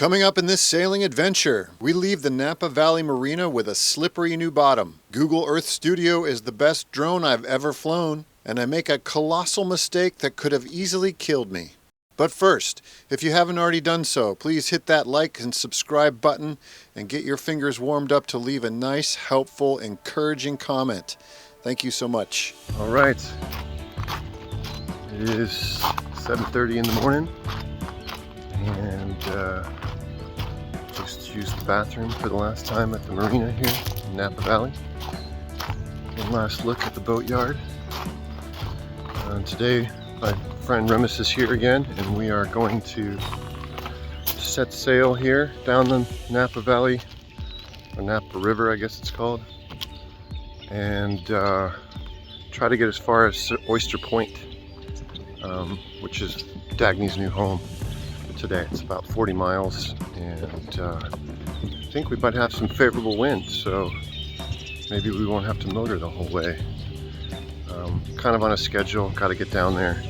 Coming up in this sailing adventure, we leave the Napa Valley Marina with a slippery new bottom. Google Earth Studio is the best drone I've ever flown, and I make a colossal mistake that could have easily killed me. But first, if you haven't already done so, please hit that like and subscribe button and get your fingers warmed up to leave a nice, helpful, encouraging comment. Thank you so much. All right, it is 7:30 in the morning, and just used the bathroom for the last time at the marina here in Napa Valley. One last look at the boatyard. Today my friend Remus is here again, and we are going to set sail here down the Napa Valley, or Napa River I guess it's called, and try to get as far as Oyster Point, which is Dagny's new home. Today it's about 40 miles, and I think we might have some favorable wind, so maybe we won't have to motor the whole way. Kind of on a schedule, got to get down there.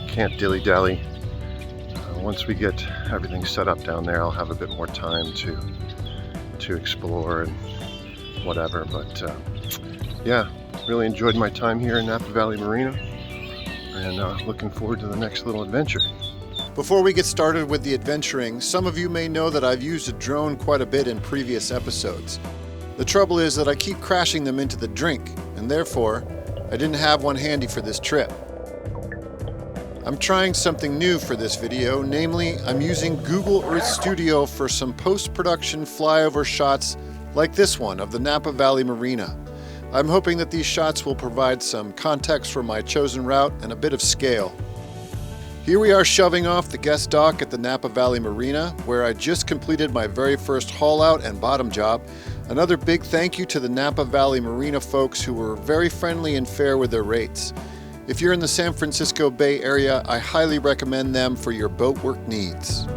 Can't dilly-dally. Once we get everything set up down there, I'll have a bit more time to explore and whatever, but yeah, really enjoyed my time here in Napa Valley Marina, and looking forward to the next little adventure. Before we get started with the adventuring, some of you may know that I've used a drone quite a bit in previous episodes. The trouble is that I keep crashing them into the drink, and therefore, I didn't have one handy for this trip. I'm trying something new for this video, namely, I'm using Google Earth Studio for some post-production flyover shots like this one of the Napa Valley Marina. I'm hoping that these shots will provide some context for my chosen route and a bit of scale. Here we are shoving off the guest dock at the Napa Valley Marina, where I just completed my very first haul out and bottom job. Another big thank you to the Napa Valley Marina folks who were very friendly and fair with their rates. If you're in the San Francisco Bay Area, I highly recommend them for your boat work needs.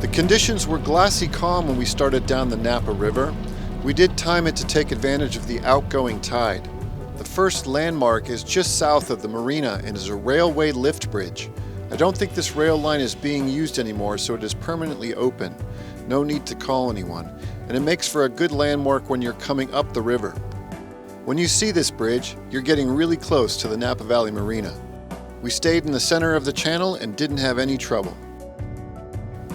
The conditions were glassy calm when we started down the Napa River. We did time it to take advantage of the outgoing tide. The first landmark is just south of the marina and is a railway lift bridge. I don't think this rail line is being used anymore, so it is permanently open. No need to call anyone, and it makes for a good landmark when you're coming up the river. When you see this bridge, you're getting really close to the Napa Valley Marina. We stayed in the center of the channel and didn't have any trouble.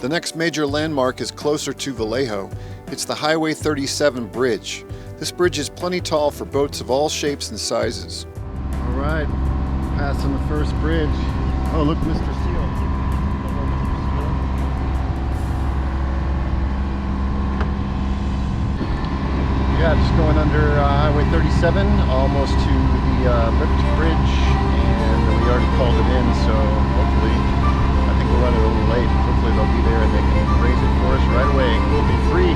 The next major landmark is closer to Vallejo. It's the Highway 37 bridge. This bridge is plenty tall for boats of all shapes and sizes. All right, passing the first bridge. Oh, look, Mr. Seal. Yeah, just going under Highway 37, almost to the lift bridge, and we already called it in, so hopefully, I think we're running a little late. Hopefully they'll be there and they can raise it for us right away. We'll be free.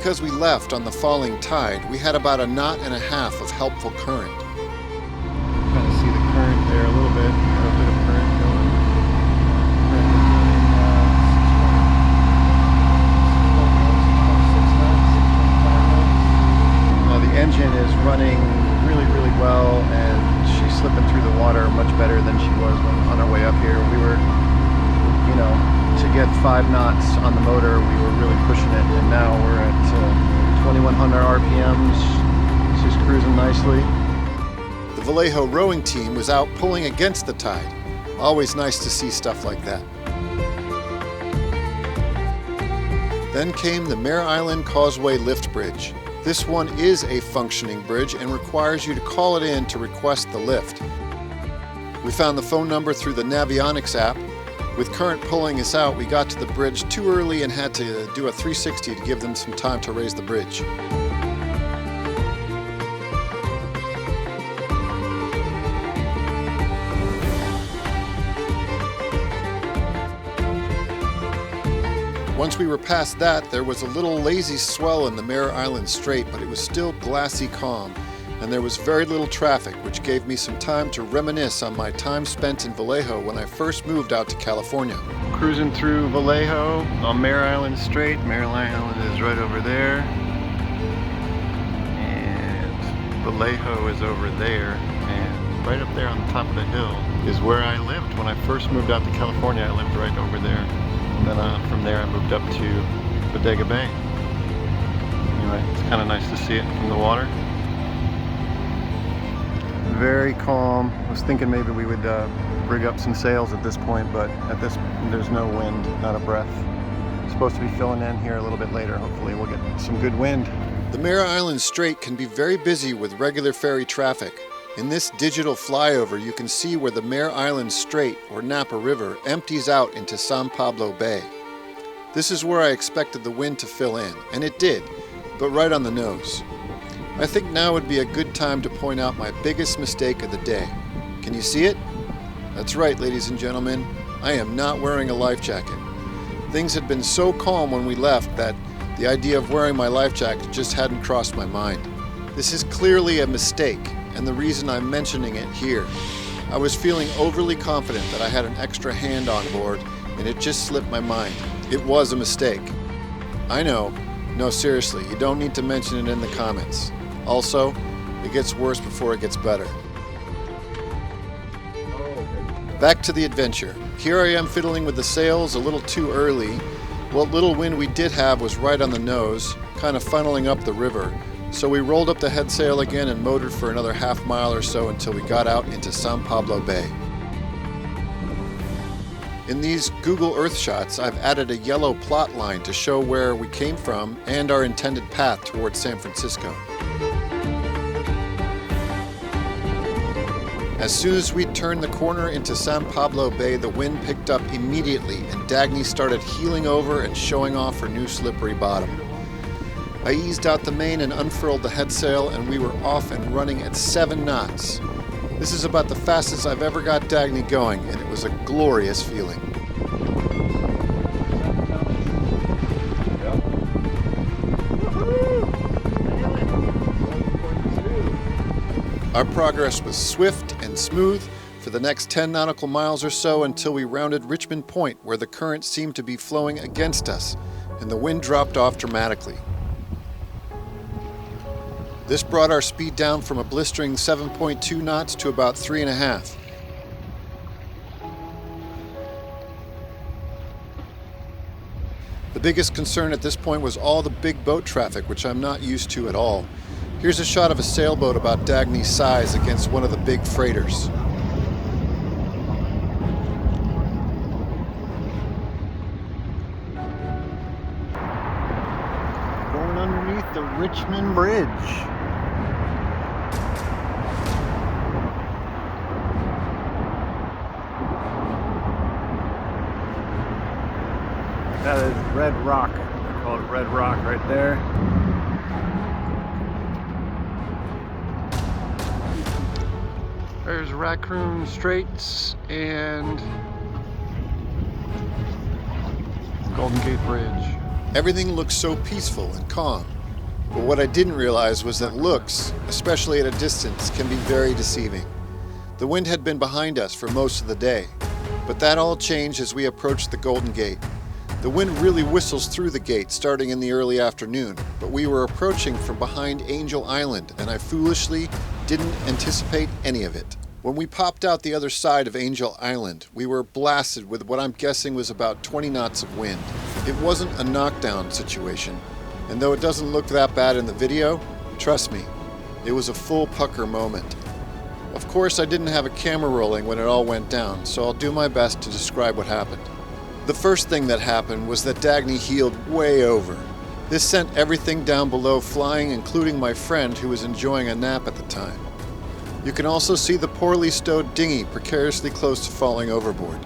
Because we left on the falling tide, we had about a knot and a half of helpful current. Kind of see the current there a little bit. Got a bit of current going. The engine is running really, really well, and she's slipping through the water much better than she was on our way up here. We were, you know, to get 5 knots on the motor, we were really pushing it, and now we're at 2100 RPMs. She's cruising nicely. The Vallejo rowing team was out pulling against the tide. Always nice to see stuff like that. Then came the Mare Island Causeway Lift Bridge. This one is a functioning bridge and requires you to call it in to request the lift. We found the phone number through the Navionics app. With current pulling us out, we got to the bridge too early and had to do a 360 to give them some time to raise the bridge. Once we were past that, there was a little lazy swell in the Mare Island Strait, but it was still glassy calm, and there was very little traffic, which gave me some time to reminisce on my time spent in Vallejo when I first moved out to California. Cruising through Vallejo on Mare Island Strait. Mare Island is right over there. And Vallejo is over there, and right up there on the top of the hill is where I lived when I first moved out to California. I lived right over there, and then from there I moved up to Bodega Bay. Anyway, it's kind of nice to see it from the water. Very calm. I was thinking maybe we would rig up some sails at this point, but there's no wind, not a breath. It's supposed to be filling in here a little bit later. Hopefully we'll get some good wind. The Mare Island Strait can be very busy with regular ferry traffic. In this digital flyover, you can see where the Mare Island Strait, or Napa River, empties out into San Pablo Bay. This is where I expected the wind to fill in, and it did, but right on the nose. I think now would be a good time to point out my biggest mistake of the day. Can you see it? That's right, ladies and gentlemen, I am not wearing a life jacket. Things had been so calm when we left that the idea of wearing my life jacket just hadn't crossed my mind. This is clearly a mistake, and the reason I'm mentioning it here. I was feeling overly confident that I had an extra hand on board, and it just slipped my mind. It was a mistake. I know. No, seriously, you don't need to mention it in the comments. Also, it gets worse before it gets better. Back to the adventure. Here I am fiddling with the sails a little too early. What little wind we did have was right on the nose, kind of funneling up the river. So we rolled up the head sail again and motored for another half mile or so until we got out into San Pablo Bay. In these Google Earth shots, I've added a yellow plot line to show where we came from and our intended path towards San Francisco. As soon as we turned the corner into San Pablo Bay, the wind picked up immediately and Dagny started heeling over and showing off her new slippery bottom. I eased out the main and unfurled the head sail, and we were off and running at 7 knots. This is about the fastest I've ever got Dagny going, and it was a glorious feeling. Our progress was swift and smooth for the next 10 nautical miles or so until we rounded Richmond Point, where the current seemed to be flowing against us, and the wind dropped off dramatically. This brought our speed down from a blistering 7.2 knots to about 3.5. The biggest concern at this point was all the big boat traffic, which I'm not used to at all. Here's a shot of a sailboat about Dagny's size against one of the big freighters. Going underneath the Richmond Bridge. That is Red Rock. They call it Red Rock right there. There's Raccoon Straits and Golden Gate Bridge. Everything looks so peaceful and calm. But what I didn't realize was that looks, especially at a distance, can be very deceiving. The wind had been behind us for most of the day, but that all changed as we approached the Golden Gate. The wind really whistles through the gate starting in the early afternoon, but we were approaching from behind Angel Island, and I foolishly didn't anticipate any of it. When we popped out the other side of Angel Island, we were blasted with what I'm guessing was about 20 knots of wind. It wasn't a knockdown situation, and though it doesn't look that bad in the video, trust me, it was a full pucker moment. Of course, I didn't have a camera rolling when it all went down, so I'll do my best to describe what happened. The first thing that happened was that Dagny heeled way over. This sent everything down below flying, including my friend who was enjoying a nap at the time. You can also see the poorly stowed dinghy precariously close to falling overboard.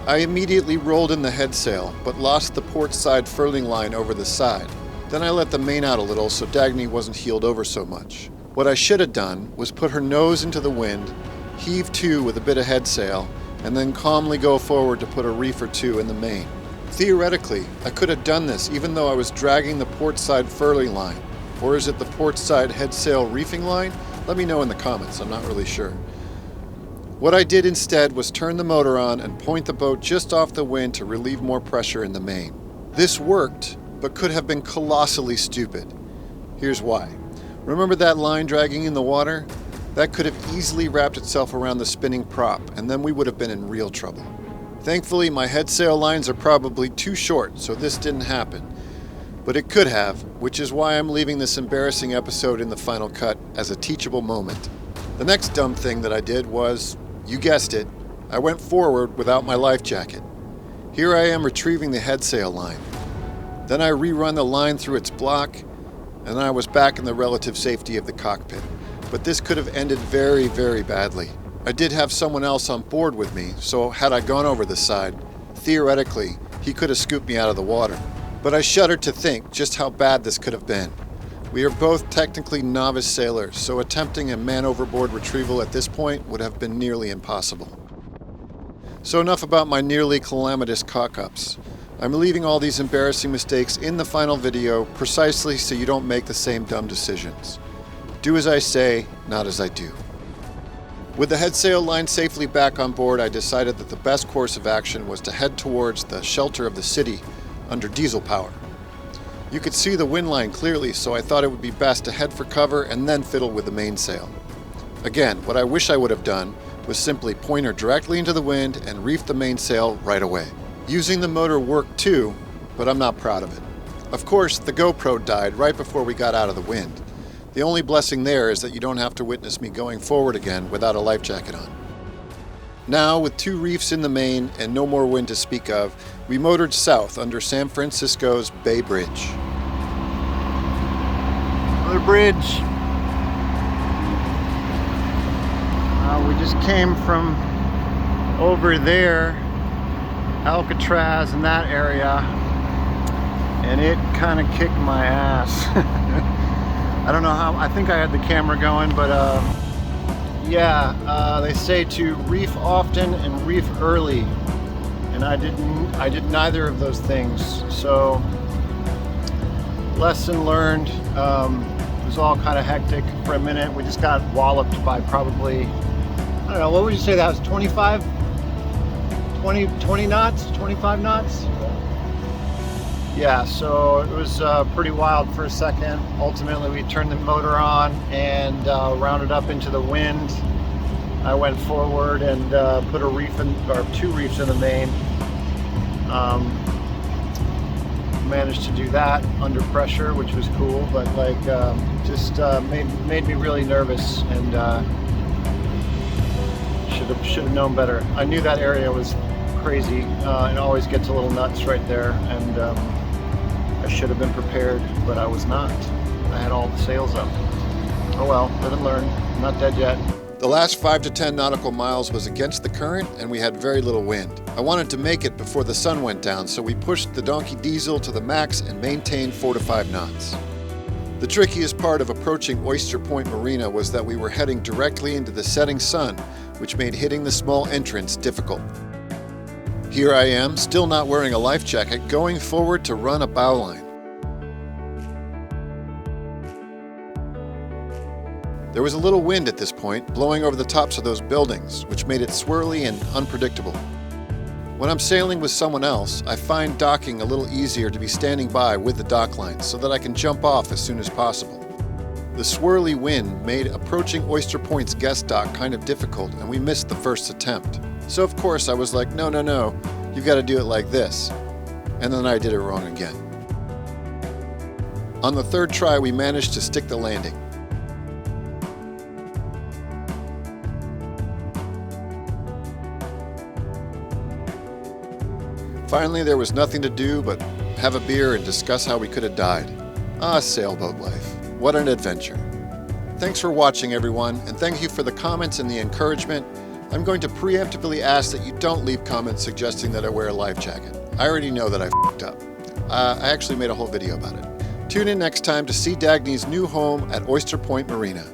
I immediately rolled in the head sail, but lost the port side furling line over the side. Then I let the main out a little so Dagny wasn't heeled over so much. What I should have done was put her nose into the wind, heave to with a bit of head sail, and then calmly go forward to put a reef or two in the main. Theoretically, I could have done this even though I was dragging the port side furling line. Or is it the port side head sail reefing line? Let me know in the comments, I'm not really sure. What I did instead was turn the motor on and point the boat just off the wind to relieve more pressure in the main. This worked, but could have been colossally stupid. Here's why. Remember that line dragging in the water? That could have easily wrapped itself around the spinning prop, and then we would have been in real trouble. Thankfully, my head sail lines are probably too short, so this didn't happen. But it could have, which is why I'm leaving this embarrassing episode in the final cut as a teachable moment. The next dumb thing that I did was, you guessed it, I went forward without my life jacket. Here I am retrieving the head sail line. Then I rerun the line through its block, and then I was back in the relative safety of the cockpit. But this could have ended very, very badly. I did have someone else on board with me, so had I gone over the side, theoretically, he could have scooped me out of the water. But I shudder to think just how bad this could have been. We are both technically novice sailors, so attempting a man-overboard retrieval at this point would have been nearly impossible. So enough about my nearly calamitous cock-ups. I'm leaving all these embarrassing mistakes in the final video precisely so you don't make the same dumb decisions. Do as I say, not as I do. With the head sail line safely back on board, I decided that the best course of action was to head towards the shelter of the city under diesel power. You could see the wind line clearly, so I thought it would be best to head for cover and then fiddle with the mainsail. Again, what I wish I would have done was simply point her directly into the wind and reef the mainsail right away. Using the motor worked too, but I'm not proud of it. Of course, the GoPro died right before we got out of the wind. The only blessing there is that you don't have to witness me going forward again without a life jacket on. Now, with 2 reefs in the main and no more wind to speak of, we motored south under San Francisco's Bay Bridge. Another bridge. We just came from over there, Alcatraz and that area, and it kind of kicked my ass. I don't know how, I think I had the camera going, but yeah, they say to reef often and reef early, and I did neither of those things. So lesson learned. It was all kind of hectic for a minute. We just got walloped by probably, I don't know, what would you say that was, 25? 20 knots, 25 knots? Yeah, so it was pretty wild for a second. Ultimately, we turned the motor on and rounded up into the wind. I went forward and put a reef in, or 2 reefs in the main. Managed to do that under pressure, which was cool, but like just made me really nervous, and should have known better. I knew that area was crazy. It always gets a little nuts right there, and I should have been prepared, but I was not. I had all the sails up. Oh well, live and learn. I'm not dead yet. The last 5 to 10 nautical miles was against the current, and we had very little wind. I wanted to make it before the sun went down, so we pushed the donkey diesel to the max and maintained 4 to 5 knots. The trickiest part of approaching Oyster Point Marina was that we were heading directly into the setting sun, which made hitting the small entrance difficult. Here I am, still not wearing a life jacket, going forward to run a bow line. There was a little wind at this point, blowing over the tops of those buildings, which made it swirly and unpredictable. When I'm sailing with someone else, I find docking a little easier to be standing by with the dock line so that I can jump off as soon as possible. The swirly wind made approaching Oyster Point's guest dock kind of difficult, and we missed the first attempt. So of course I was like, no, you've got to do it like this. And then I did it wrong again. On the 3rd try, we managed to stick the landing. Finally, there was nothing to do but have a beer and discuss how we could have died. Ah, sailboat life. What an adventure. Thanks for watching, everyone, and thank you for the comments and the encouragement. I'm going to preemptively ask that you don't leave comments suggesting that I wear a life jacket. I already know that I f***ed up. I actually made a whole video about it. Tune in next time to see Dagny's new home at Oyster Point Marina.